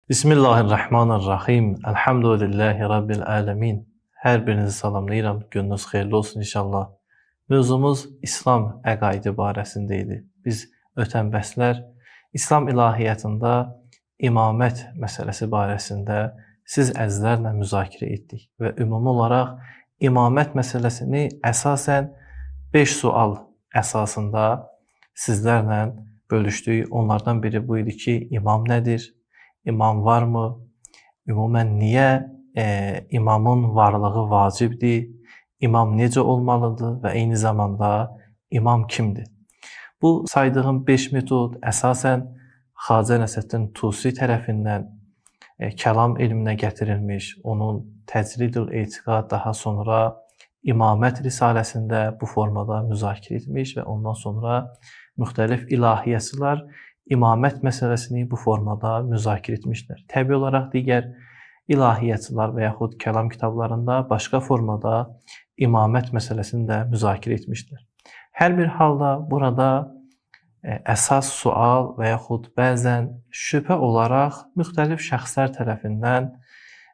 Bismillahirrahmanirrahim. Elhamdülillahi Rabbil alemin. Hər birinizi salamlayıram. Gününüz xeyirli olsun inşallah. Mövzumuz İslam əqaidi barəsində idi. Biz ötən bəslər İslam ilahiyyatında imamət məsələsi barəsində siz əzizlərlə müzakirə etdik və ümumi olaraq imamət məsələsini əsasən 5 sual əsasında sizlərlə bölüşdük. Onlardan biri bu idi ki, imam nədir? İmam varmı? Ümumən niyə imamın varlığı vacibdir? İmam necə olmalıdır və eyni zamanda imam kimdir? Bu saydığım 5 metod əsasən Xacə Nəsrəddin Tusi tərəfindən kəlam elminə gətirilmiş, onun Təcridül Etiqad daha sonra İmamət risaləsində bu formada müzakirə etmiş və ondan sonra müxtəlif ilahiyyatçılar imamət məsələsini bu formada müzakirə etmişlər. Təbii olaraq digər ilahiyyatçılar və yaxud kəlam kitablarında başqa formada imamət məsələsini də müzakirə etmişlər. Hər bir halda burada əsas sual və yaxud bəzən şübhə olaraq müxtəlif şəxslər tərəfindən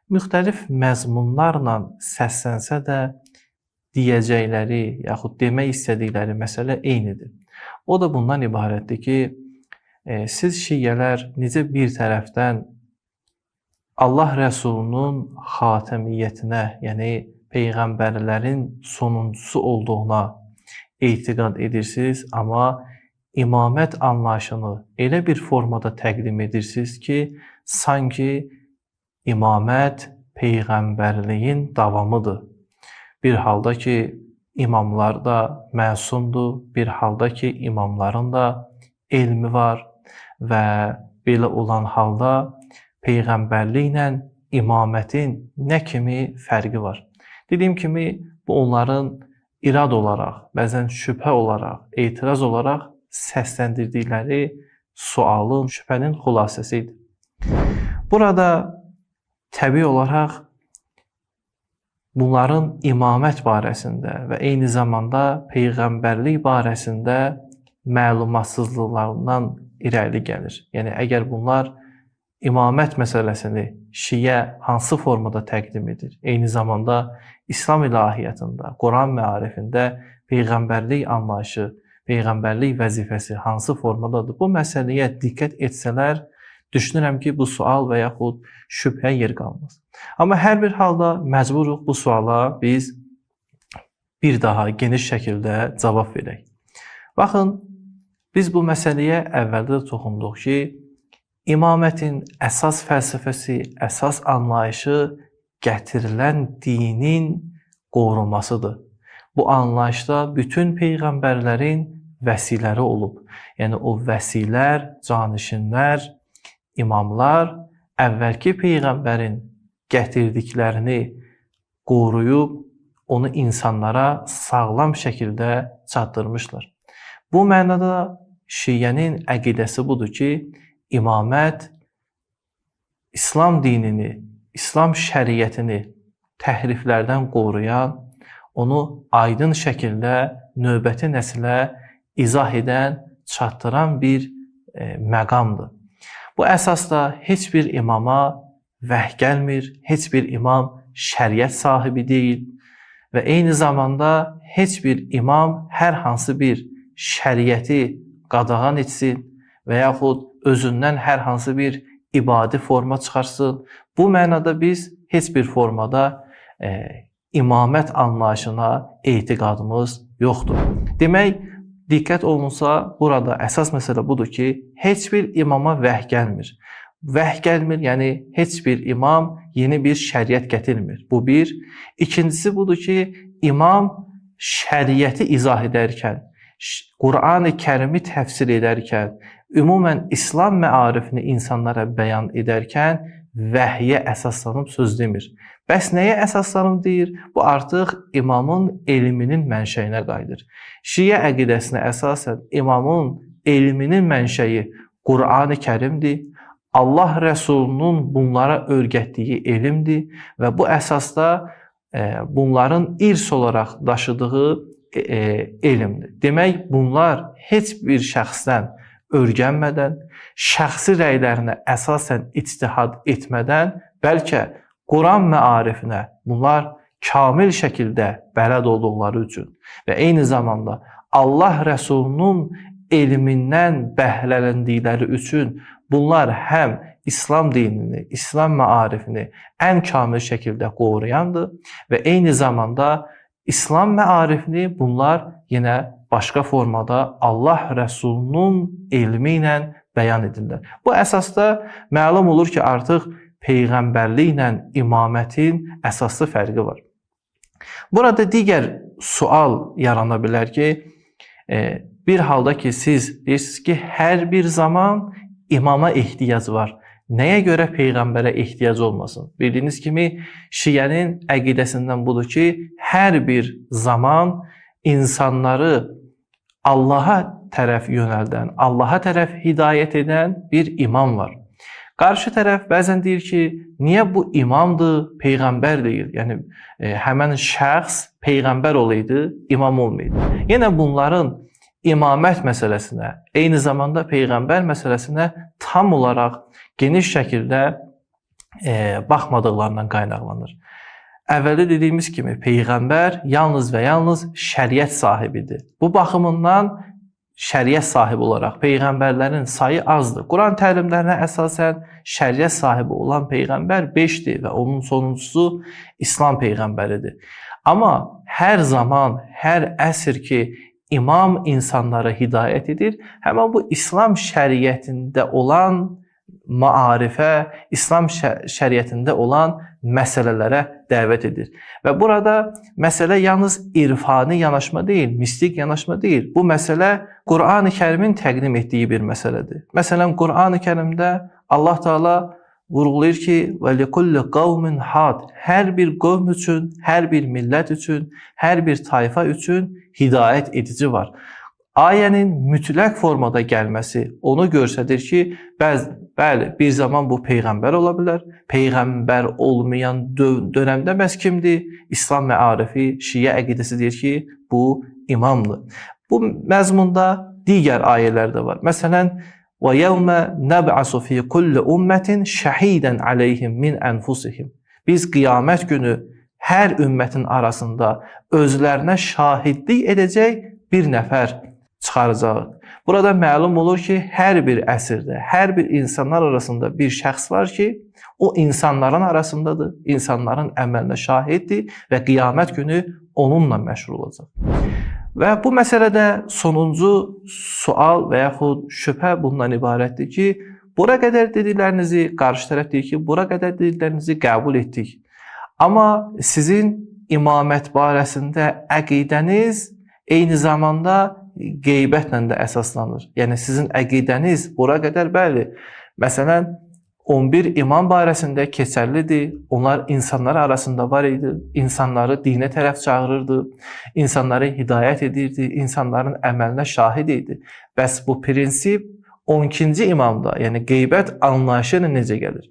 müxtəlif məzmunlarla səslənsə də deyəcəkləri yaxud demək istədikləri məsələ eynidir. O da bundan ibarətdir ki, siz şiyyələr necə bir tərəfdən Allah Rəsulunun xatəmiyyətinə, yəni peyğəmbərlərin sonuncusu olduğuna etiqad edirsiniz, amma imamət anlayışını elə bir formada təqdim edirsiniz ki, sanki imamət peyğəmbərliyin davamıdır. Bir halda ki, imamlar da məsumdur, bir halda ki, imamların da elmi var və belə olan halda peyğəmbərliklə imamətin nə kimi fərqi var? Dediyim kimi, bu onların irad olaraq, bəzən şübhə olaraq, etiraz olaraq səsləndirdikləri sualın, şübhənin xülasəsi idi. Burada təbii olaraq bunların imamət barəsində və eyni zamanda peyğəmbərlik barəsində məlumatsızlıqlarından irəli gəlir. Yəni, əgər bunlar imamət məsələsini şiyə hansı formada təqdim edir, eyni zamanda İslam ilahiyyatında, Quran məarifində peyğəmbərlik anlayışı, peyğəmbərlik vəzifəsi hansı formadadır, bu məsələyə diqqət etsələr, düşünürəm ki, bu sual və yaxud şübhə yer qalmaz. Amma hər bir halda məcburuq bu suala biz bir daha geniş şəkildə cavab verək. Baxın, biz bu məsələyə əvvəldə də toxunduq ki, imamətin əsas fəlsəfəsi, əsas anlayışı gətirilən dinin qorunmasıdır. Bu anlayışda bütün peyğəmbərlərin vəsiləri olub. Yəni, o vəsilər, canişinlər, imamlar əvvəlki peyğəmbərin gətirdiklərini qoruyub, onu insanlara sağlam şəkildə çatdırmışlar. Bu mənada şiyyənin əqidəsi budur ki, imamət İslam dinini, İslam şəriətini təhriflərdən qoruyan, onu aydın şəkildə növbəti nəsilə izah edən, çatdıran bir məqamdır. Bu əsasda heç bir imama vəhy gəlmir, heç bir imam şəriət sahibi deyil və eyni zamanda heç bir imam hər hansı bir şəriəti qadağan etsin və yaxud özündən hər hansı bir ibadi forma çıxarsın. Bu mənada biz heç bir formada imamət anlayışına etiqadımız yoxdur. Demək, diqqət olunsa, burada əsas məsələ budur ki, heç bir imama vəhy gəlmir. Vəhy gəlmir, yəni heç bir imam yeni bir şəriət gətirmir. Bu bir. İkincisi budur ki, imam şəriəti izah edərkən, Qur'an-ı Kərimi təfsir edərkən, ümumən İslam məarifini insanlara bəyan edərkən vəhyə əsaslanıb söz demir. Bəs nəyə əsaslanıb deyir? Bu artıq imamın elminin mənşəyinə qayıdır. Şiyə əqidəsinə əsasən imamın elminin mənşəyi Qur'an-ı Kərimdir. Allah Rəsulunun bunlara öyrətdiyi elmdir və bu əsasda bunların irs olaraq daşıdığı elmdir. Demək, bunlar heç bir şəxsdən öyrənmədən, şəxsi rəylərinə əsasən ictihad etmədən, bəlkə Quran məarifinə bunlar kamil şəkildə bələd olduqları üçün və eyni zamanda Allah Rəsulunun elmindən bəhrələndikləri üçün bunlar həm İslam dinini, İslam məarifini ən kamil şəkildə qoruyandır və eyni zamanda İslam məarifini bunlar yenə başqa formada Allah Rəsulunun elmi ilə bəyan edirlər. Bu əsasda məlum olur ki, artıq peyğəmbərliklə imamətin əsaslı fərqi var. Burada digər sual yarana bilər ki, bir halda ki siz deyirsiniz ki, hər bir zaman imama ehtiyac var. Nəyə görə peyğəmbərə ehtiyac olmasın? Bildiyiniz kimi Şiənin əqidəsindən budur ki, hər bir zaman insanları Allaha tərəf yönəldən, Allaha tərəf hidayət edən bir imam var. Qarşı tərəf bəzən deyir ki, niyə bu imamdır, peyğəmbər deyil? Yəni, həmən şəxs peyğəmbər olaydı, imam olmaydı. Yenə bunların imamət məsələsinə, eyni zamanda peyğəmbər məsələsinə tam olaraq geniş şəkildə baxmadıqlarından qaynaqlanır. Əvvəldə dediyimiz kimi, peyğəmbər yalnız və yalnız şəriət sahibidir. Bu baxımından şəriət sahibi olaraq peyğəmbərlərin sayı azdır. Quran təlimlərinə əsasən şəriət sahibi olan peyğəmbər 5-dir və onun sonuncusu İslam peyğəmbəridir. Amma hər zaman, hər əsr ki, imam insanlara hidayət edir, həmin bu İslam şəriətində olan maarifə, İslam şəriətində olan məsələlərə dəvət edir. Və burada məsələ yalnız irfani yanaşma deyil, mistik yanaşma deyil. Bu məsələ Qur'an-ı Kərimin təqdim etdiyi bir məsələdir. Məsələn, Qur'an-ı Kərimdə Allah Teala vurğulayır ki, وَلِكُلِّ قَوْمٍ حَادٍ hər bir qövm üçün, hər bir millət üçün, hər bir tayfa üçün hidayət edici var. Ayənin mütləq formada gəlməsi onu göstərir ki, bəli, bir zaman bu peyğəmbər ola bilər. Peyğəmbər olmayan dönəmdə bəs kimdir? İslam məarifi, Şiə əqidəsi deyir ki, bu imamdır. Bu məzmunda digər ayələr də var. Məsələn, وَيَوْمَ نَبْعَسُ فِي كُلِّ أُمَّةٍ شَهِيدًا عَلَيْهِمْ مِنْ أَنْفُسِهِمْ Biz qiyamət günü hər ümmətin arasında özlərinə şahidlik edəcək bir nəfər çıxaracaq. Burada məlum olur ki, hər bir əsrdə, hər bir insanlar arasında bir şəxs var ki, o insanların arasındadır, insanların əməlinə şahiddir və qiyamət günü onunla məşğul olacaq. Və bu məsələdə sonuncu sual və yaxud şübhə bundan ibarətdir ki, bura qədər dediklərinizi, qarşı tərəf deyir ki, bura qədər dediklərinizi qəbul etdik. Amma sizin imamət barəsində əqidəniz eyni zamanda qeybətlə də əsaslanır. Yəni sizin əqidəniz bura qədər bəli. Məsələn, 11 imam barəsində keçərlidir. Onlar insanlar arasında var idi. İnsanları dinə tərəf çağırırdı. İnsanları hidayət edirdi. İnsanların əməlinə şahid idi. Bəs bu prinsip 12-ci imamda, yəni qeybət anlayışı ilə necə gəlir?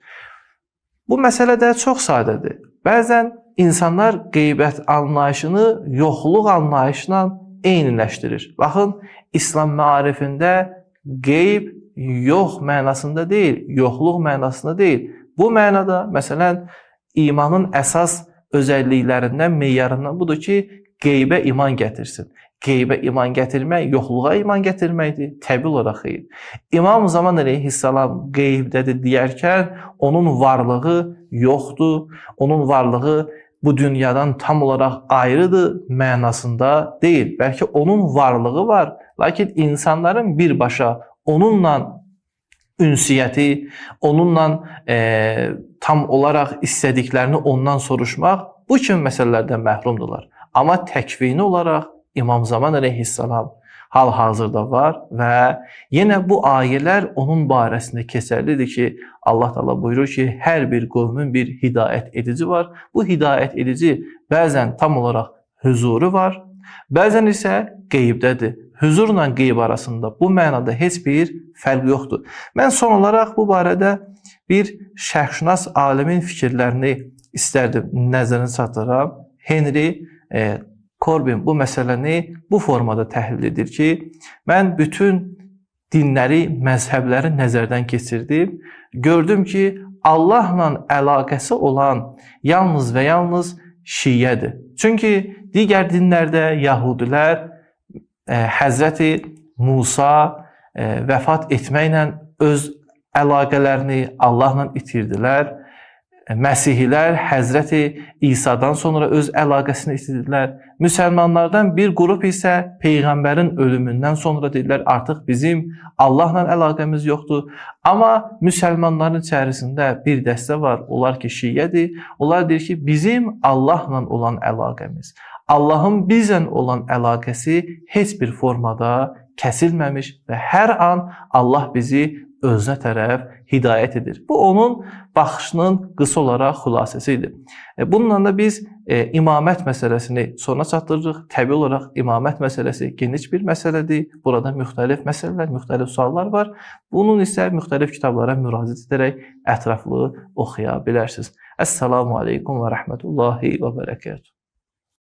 Bu məsələ də çox sadədir. Bəzən insanlar qeybət anlayışını yoxluq anlayışla eyniləşdirir. Baxın, İslam məarifində qeyb yox mənasında deyil, yoxluq mənasında deyil. Bu mənada, məsələn, imanın əsas özəlliklərindən, meyarından budur ki, qeybə iman gətirsin. Qeybə iman gətirmək, yoxluğa iman gətirməkdir, təbii olaraq xeyr. İmam Zaman əleyhissalam qeybdədir deyərkən, onun varlığı yoxdur, onun varlığı bu dünyadan tam olaraq ayrıdır mənasında deyil. Bəlkə onun varlığı var, lakin insanların birbaşa onunla ünsiyyəti, onunla tam olaraq istədiklərini ondan soruşmaq bu kimi məsələlərdən məhrumdurlar. Amma təkvini olaraq İmam Zaman əleyhissalam hal-hazırda var və yenə bu ayələr onun barəsində keçərlidir ki, Allah Teala buyurur ki, hər bir qövmün bir hidayət edici var. Bu hidayət edici bəzən tam olaraq huzuru var, bəzən isə qeybdədir. Huzurla qeyb arasında bu mənada heç bir fərq yoxdur. Mən son olaraq bu barədə bir şərhşünas alimin fikirlərini istərdim nəzərinə çatdıram. Henry Corbin bu məsələni bu formada təhlil edir ki, mən bütün dinləri, məzhəbləri nəzərdən keçirdim. Gördüm ki, Allahla əlaqəsi olan yalnız və yalnız Şiyyədir. Çünki digər dinlərdə Yahudilər Həzrəti Musa vəfat etməklə öz əlaqələrini Allahla itirdilər. Məsihilər Həzrəti İsa'dan sonra öz əlaqəsini itirdilər. Müsəlmanlardan bir qrup isə Peyğəmbərin ölümündən sonra dedilər, artıq bizim Allahla əlaqəmiz yoxdur. Amma müsəlmanların içərisində bir dəstə var, onlar ki, Şiyyədir. Onlar deyir ki, bizim Allahla olan əlaqəmiz, Allahın bizlə olan əlaqəsi heç bir formada kəsilməmiş və hər an Allah bizi özünə tərəf hidayət edir. Bu, onun baxışının qısa olaraq xülasəsidir. Bununla da biz imamət məsələsini sona çatdırırıq. Təbii olaraq imamət məsələsi geniş bir məsələdir. Burada müxtəlif məsələlər, müxtəlif suallar var. Bunun isə müxtəlif kitablara müraciət edərək ətraflı oxuya bilərsiniz. Əssalamu aleykum və rəhmətullahi və bərəkətuhu.